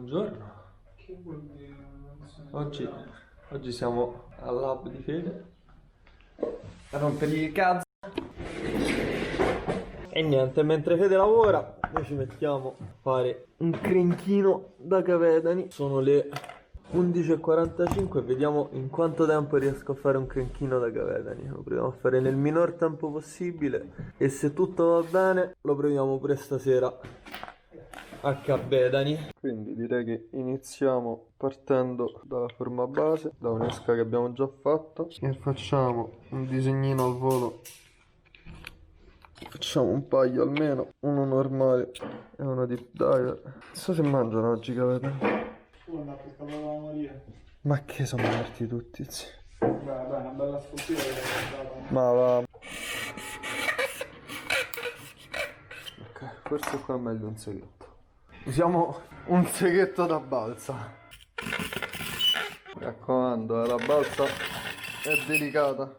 Buongiorno. Che vuol dire? Oggi siamo al lab di Fede a rompergli il cazzo. E niente, mentre Fede lavora noi ci mettiamo a fare un crenchino da cavedani. Sono le 11:45 e vediamo in quanto tempo riesco a fare un crenchino da cavedani. Lo proviamo a fare nel minor tempo possibile e se tutto va bene lo proviamo pure stasera a cavedani. Quindi direi che iniziamo partendo dalla forma base, da un'esca che abbiamo già fatto, e facciamo un disegnino al volo. Facciamo un paio almeno, uno normale e uno deep diver. Non so se mangiano oggi cavedani. Tu andai a pescare la Maria. Ma che sono morti tutti, zio? Beh, una bella scultura che hai Ma va. Ok, forse qua è meglio un seghetto. Usiamo un seghetto da balsa. Mi raccomando, la balsa è delicata.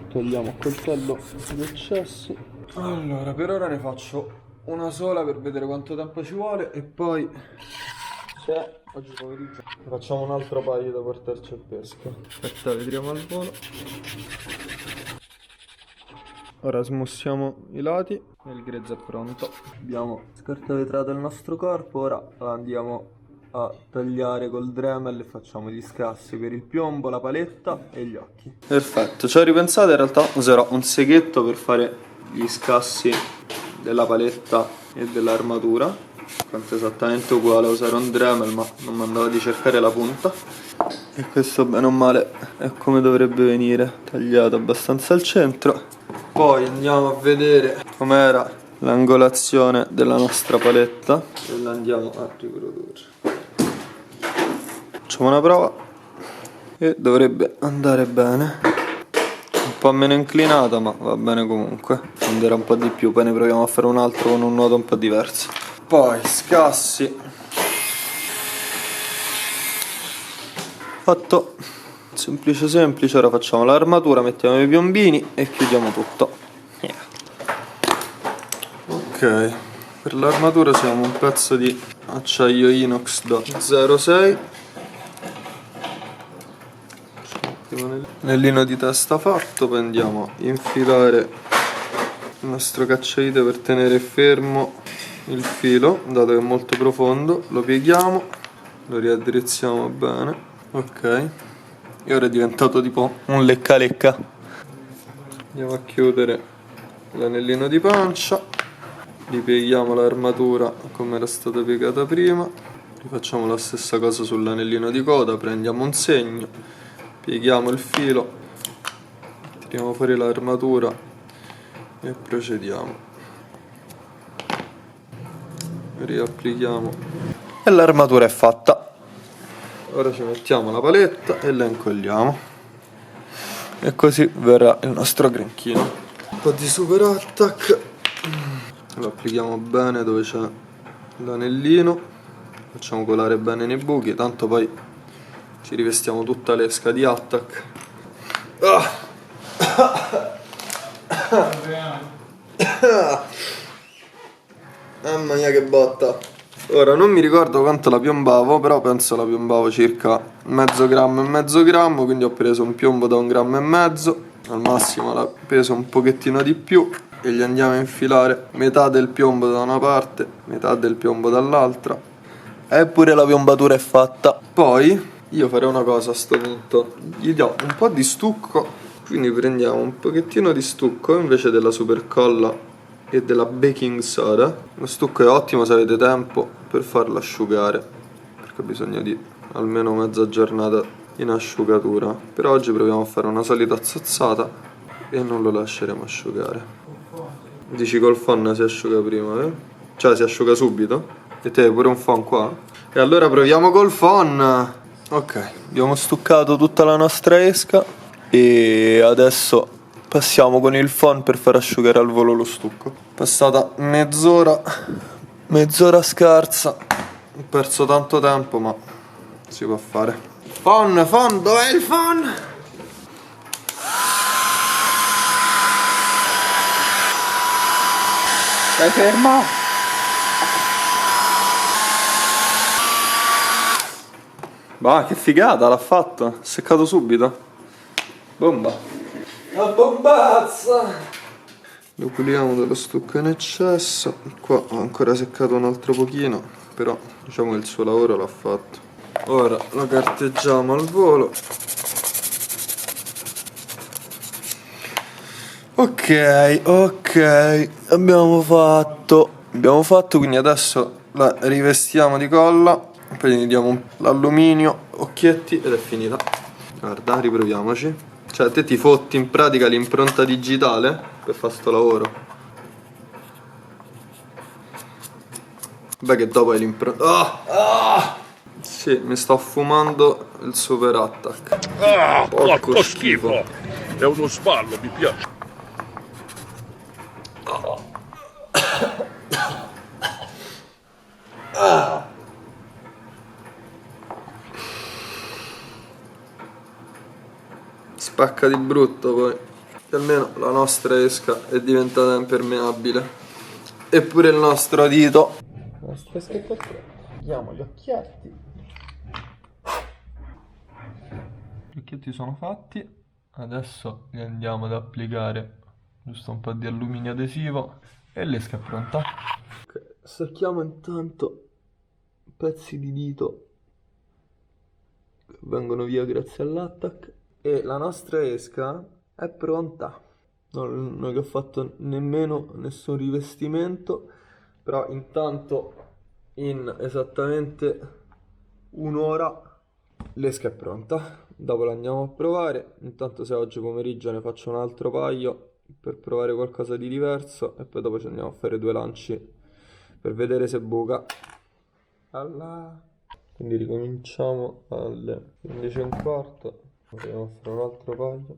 Togliamo il coltello gli eccessi. Allora, per ora ne faccio una sola per vedere quanto tempo ci vuole e poi se oggi pomeriggio ne facciamo un altro paio da portarci a pesca. Aspetta, vedremo al volo. Ora smussiamo i lati e il grezzo è pronto. Abbiamo scartavetrato il nostro corpo, ora la andiamo a tagliare col Dremel e facciamo gli scassi per il piombo, la paletta e gli occhi. Perfetto, ci ho ripensato, in realtà userò un seghetto per fare gli scassi della paletta e dell'armatura. Quanto esattamente uguale a usare un Dremel, ma non mi andava di cercare la punta. E questo bene o male è come dovrebbe venire, tagliato abbastanza al centro. Poi andiamo a vedere com'era l'angolazione della nostra paletta e la andiamo a riprodurre. Facciamo una prova e dovrebbe andare bene. Un po' meno inclinata, ma va bene comunque. Anderà un po' di più, poi ne proviamo a fare un altro con un nuoto un po' diverso. Poi scassi. Fatto. Semplice semplice, ora facciamo l'armatura, mettiamo i piombini e chiudiamo tutto. Yeah. Ok, per l'armatura usiamo un pezzo di acciaio inox da 0,6. L'anellino di testa fatto, poi andiamo a infilare il nostro cacciavite per tenere fermo il filo, dato che è molto profondo, lo pieghiamo, lo riaddrizziamo bene, ok. E ora è diventato tipo un lecca lecca. Andiamo a chiudere l'anellino di pancia, ripieghiamo l'armatura come era stata piegata prima, rifacciamo la stessa cosa sull'anellino di coda, prendiamo un segno, pieghiamo il filo, tiriamo fuori l'armatura e procediamo. Riapplichiamo e l'armatura è fatta. Ora ci mettiamo la paletta e la incolliamo e così verrà il nostro granchino. Un po' di super attack, lo applichiamo bene dove c'è l'anellino, facciamo colare bene nei buchi, tanto poi ci rivestiamo tutta l'esca di attack. Mamma mia che botta. Ora non mi ricordo quanto la piombavo, però penso la piombavo circa mezzo grammo, quindi ho preso un piombo da 1,5 grammi, al massimo la peso un pochettino di più e gli andiamo a infilare metà del piombo da una parte, metà del piombo dall'altra. Eppure la piombatura è fatta. Poi io farei una cosa a sto punto, gli do un po' di stucco, quindi prendiamo un pochettino di stucco invece della super colla e della baking soda. Lo stucco è ottimo se avete tempo per farlo asciugare, perché ho bisogno di almeno mezza giornata in asciugatura. Per oggi proviamo a fare una solita zozzata e non lo lasceremo asciugare. Dici col phon si asciuga prima, eh? Cioè si asciuga subito? E te hai pure un phon qua? E allora proviamo col phon. Ok, abbiamo stuccato tutta la nostra esca e adesso passiamo con il phon per far asciugare al volo lo stucco. Passata mezz'ora scarsa, ho perso tanto tempo ma si può fare. Phon, dov'è il phon? Stai fermo? Bah, che figata, l'ha fatto. Seccato subito. Bomba. La bombazza. Lo puliamo dallo stucco in eccesso. Qua ho ancora seccato un altro pochino, però diciamo che il suo lavoro l'ha fatto. Ora lo carteggiamo al volo. Ok, abbiamo fatto, quindi adesso la rivestiamo di colla, poi gli diamo l'alluminio, occhietti ed è finita. Guarda, riproviamoci. Cioè te ti fotti in pratica l'impronta digitale per fare sto lavoro. Beh che dopo hai l'impronta... Sì, mi sto fumando il super attack. Porco schifo! È uno sballo, mi piace. Spacca di brutto poi. Che almeno la nostra esca è diventata impermeabile. Eppure il nostro dito. La nostra esca è Vediamo gli occhietti. Gli occhietti sono fatti. Adesso li andiamo ad applicare giusto un po' di alluminio adesivo. E l'esca è pronta. Ok, stacchiamo intanto pezzi di dito che vengono via grazie all'attack. E la nostra esca è pronta. Non che ho fatto nemmeno nessun rivestimento, però intanto in esattamente un'ora l'esca è pronta. Dopo la andiamo a provare. Intanto se oggi pomeriggio ne faccio un altro paio per provare qualcosa di diverso e poi dopo ci andiamo a fare 2 lanci per vedere se buca. Quindi ricominciamo alle 15:15. Andiamo a fare un altro paio.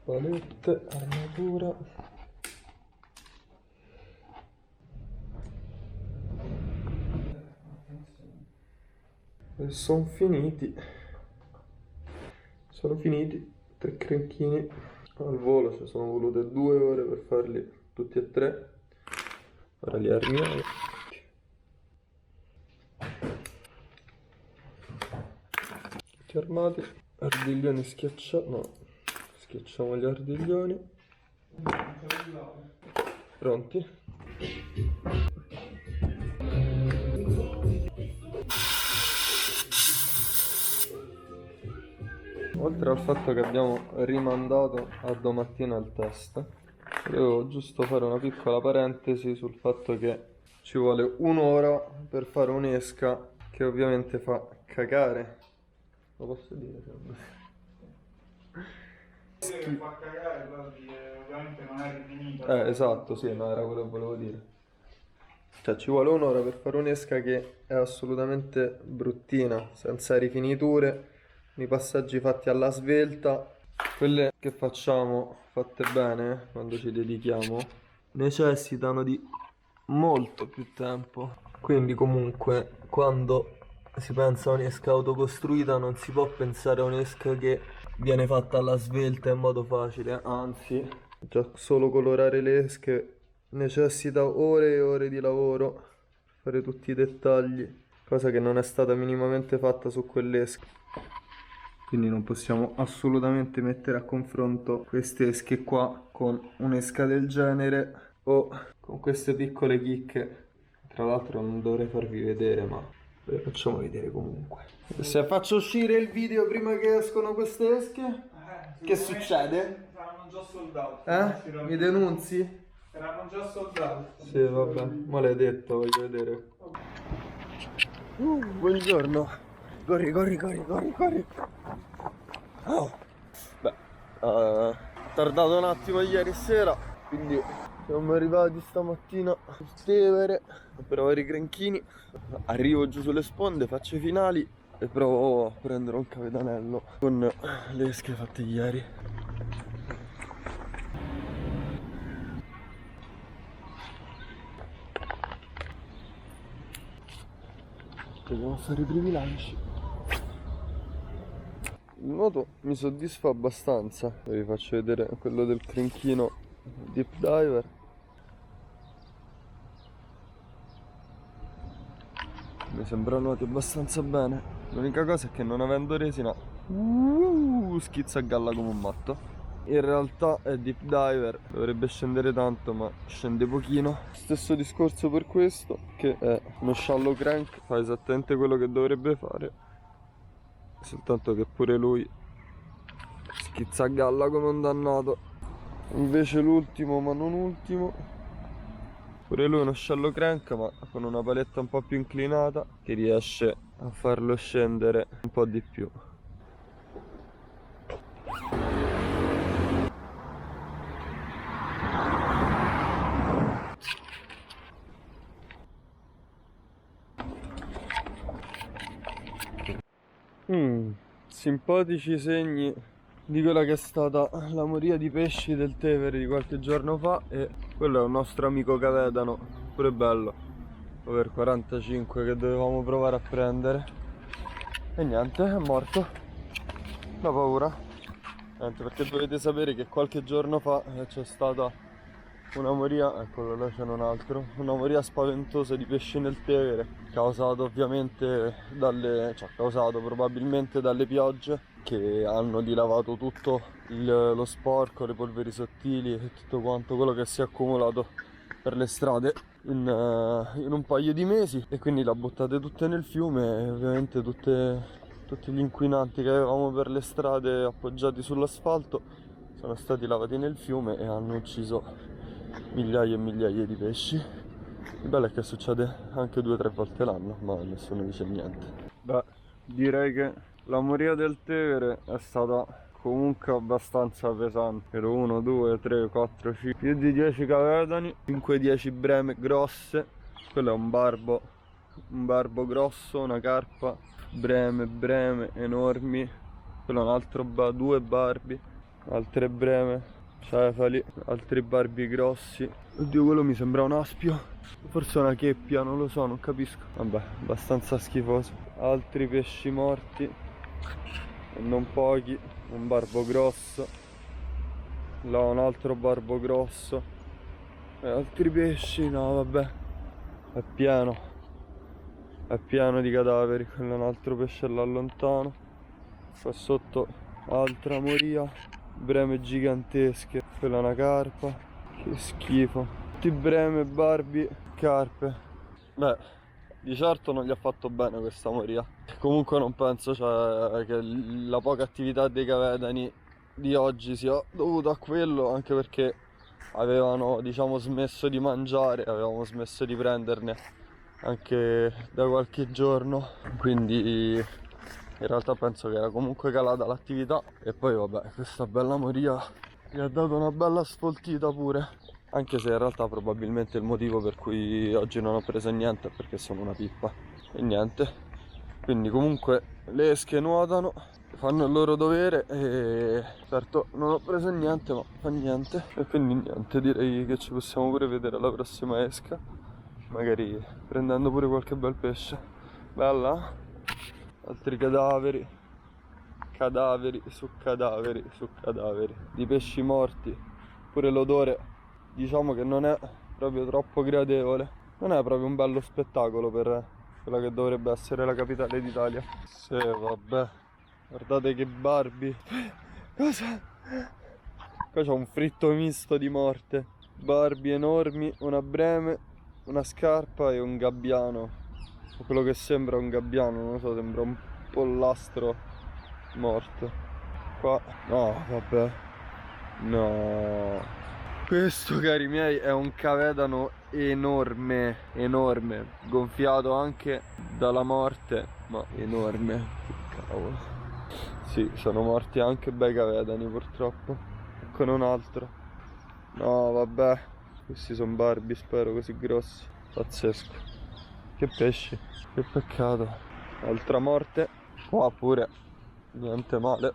Palette, armatura. E sono finiti. Sono finiti 3 crenchini al volo. Ci sono volute 2 ore per farli tutti e 3. Ora li armiamo. Tutti armati. Ardiglioni schiacciati. No, schiacciamo gli ardiglioni. Pronti? Oltre al fatto che abbiamo rimandato a domattina il test, volevo giusto fare una piccola parentesi sul fatto che ci vuole un'ora per fare un'esca che ovviamente fa cagare. Lo posso dire? Che fa cagare, però ovviamente non è rifinita. Esatto, sì, no, era quello che volevo dire. Cioè ci vuole un'ora per fare un'esca che è assolutamente bruttina, senza rifiniture, i passaggi fatti alla svelta. Quelle che facciamo fatte bene, quando ci dedichiamo, necessitano di molto più tempo. Quindi comunque quando si pensa a un'esca autocostruita non si può pensare a un'esca che viene fatta alla svelta in modo facile, anzi già solo colorare le esche necessita ore e ore di lavoro, fare tutti i dettagli, cosa che non è stata minimamente fatta su quell'esca. Quindi non possiamo assolutamente mettere a confronto queste esche qua con un'esca del genere o con queste piccole chicche. Tra l'altro non dovrei farvi vedere, ma ve le facciamo vedere comunque. Se faccio uscire il video prima che escono queste esche, che succede? Saranno già soldati. Mi denunzi? Saranno già soldati. Sì, vabbè, maledetto, voglio vedere. Buongiorno. Corri. Oh. Beh, tardato un attimo ieri sera, quindi siamo arrivati stamattina sul Tevere a provare i crenchini. Arrivo giù sulle sponde, faccio i finali e provo a prendere un capetanello con le esche fatte ieri. Andiamo a fare i primi lanci. Il nuoto mi soddisfa abbastanza. Vi faccio vedere quello del crinchino deep diver. Mi sembra nuoti abbastanza bene. L'unica cosa è che non avendo resina schizza a galla come un matto. In realtà è deep diver, dovrebbe scendere tanto ma scende pochino. Stesso discorso per questo, che è uno shallow crank, fa esattamente quello che dovrebbe fare, soltanto che pure lui schizza a galla come un dannato. Invece l'ultimo ma non ultimo, pure lui è uno shallow crank ma con una paletta un po' più inclinata che riesce a farlo scendere un po' di più. Simpatici segni di quella che è stata la moria di pesci del Tevere di qualche giorno fa. E quello è un nostro amico cavedano, pure bello, over 45, che dovevamo provare a prendere. E niente, è morto da paura. Niente, perché dovete sapere che qualche giorno fa c'è stata una moria, eccolo là c'è un altro, una moria spaventosa di pesci nel Tevere, causato ovviamente probabilmente dalle piogge che hanno dilavato tutto lo sporco, le polveri sottili e tutto quanto quello che si è accumulato per le strade in un paio di mesi, e quindi le buttate tutte nel fiume. E ovviamente tutti gli inquinanti che avevamo per le strade appoggiati sull'asfalto sono stati lavati nel fiume e hanno ucciso migliaia e migliaia di pesci. Il bello è che succede anche 2 o 3 volte l'anno, ma nessuno dice niente. Beh, direi che la moria del Tevere è stata comunque abbastanza pesante. 1, 2, 3, 4, 5, più di 10 cavedani, 5-10 breme grosse. Quello è un barbo grosso, una carpa, breme enormi. Quello è un altro 2 barbi, altre breme, cefali, altri barbi grossi. Oddio, quello mi sembra un aspio, forse una cheppia, non lo so, non capisco. Vabbè, abbastanza schifoso. Altri pesci morti, e non pochi. Un barbo grosso, là un altro barbo grosso, e altri pesci. No vabbè, è pieno di cadaveri. Quello è un altro pesce là lontano. Qua sotto altra moria, breme gigantesche. Quella è una carpa, che schifo. Tutti breme, barbi, carpe. Beh, di certo non gli ha fatto bene questa moria. Comunque non penso che la poca attività dei cavedani di oggi sia dovuta a quello, anche perché avevano, diciamo, smesso di mangiare, avevamo smesso di prenderne anche da qualche giorno, quindi in realtà penso che era comunque calata l'attività. E poi vabbè, questa bella moria gli ha dato una bella sfoltita pure, anche se in realtà probabilmente il motivo per cui oggi non ho preso niente è perché sono una pippa. E niente, quindi comunque le esche nuotano, fanno il loro dovere, e certo non ho preso niente, ma fa niente. E quindi niente, direi che ci possiamo pure vedere alla prossima esca, magari prendendo pure qualche bel pesce. Bella? Altri cadaveri su cadaveri su cadaveri di pesci morti. Pure l'odore, diciamo che non è proprio troppo gradevole, non è proprio un bello spettacolo per quella che dovrebbe essere la capitale d'Italia. Sì, vabbè, guardate che barbi. Cosa? Qua c'è un fritto misto di morte. Barbi enormi, una breme, una scarpa e un gabbiano, o quello che sembra un gabbiano, non lo so, sembra un pollastro morto. Qua, no, vabbè, no. Questo, cari miei, è un cavedano enorme, gonfiato anche dalla morte, ma enorme. Che cavolo. Sì, sono morti anche bei cavedani purtroppo. Con un altro. No, vabbè, questi sono barbi, spero, così grossi. Pazzesco. Che pesci, che peccato. Altra morte. Qua pure niente male.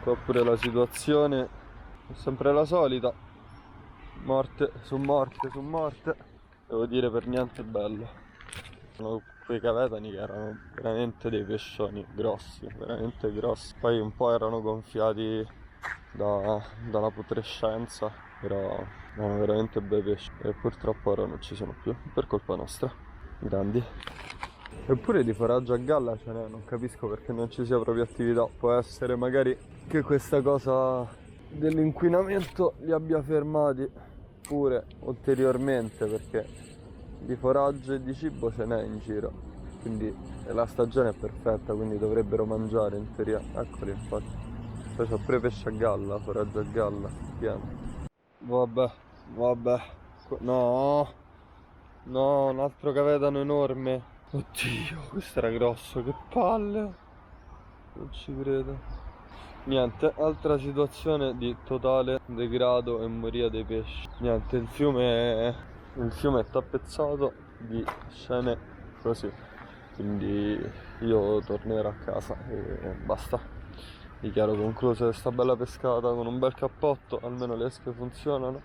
Qua pure la situazione è sempre la solita. Morte su morte su morte. Devo dire, per niente bello. quei cavetani che erano veramente dei pescioni grossi, veramente grossi. Poi un po' erano gonfiati dalla putrescenza, però erano veramente bei pesci e purtroppo ora non ci sono più, per colpa nostra. Grandi. Eppure di foraggio a galla ce n'è, non capisco perché non ci sia proprio attività. Può essere magari che questa cosa dell'inquinamento li abbia fermati pure ulteriormente, perché di foraggio e di cibo ce n'è in giro, quindi la stagione è perfetta, quindi dovrebbero mangiare in teoria. Eccoli, infatti. Poi c'ho pure pesce a galla, foraggio a galla, pieno. Vabbè, no, un altro cavetano enorme. Oddio, questo era grosso, che palle. Non ci credo. Niente, altra situazione di totale degrado e moria dei pesci. Niente, il fiume è tappezzato di scene così. Quindi io tornerò a casa e basta. Dichiaro conclusa questa bella pescata con un bel cappotto, almeno le esche funzionano.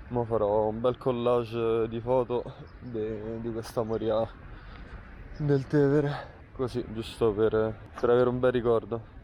Mo farò un bel collage di foto di questa moria del Tevere, così giusto per avere un bel ricordo.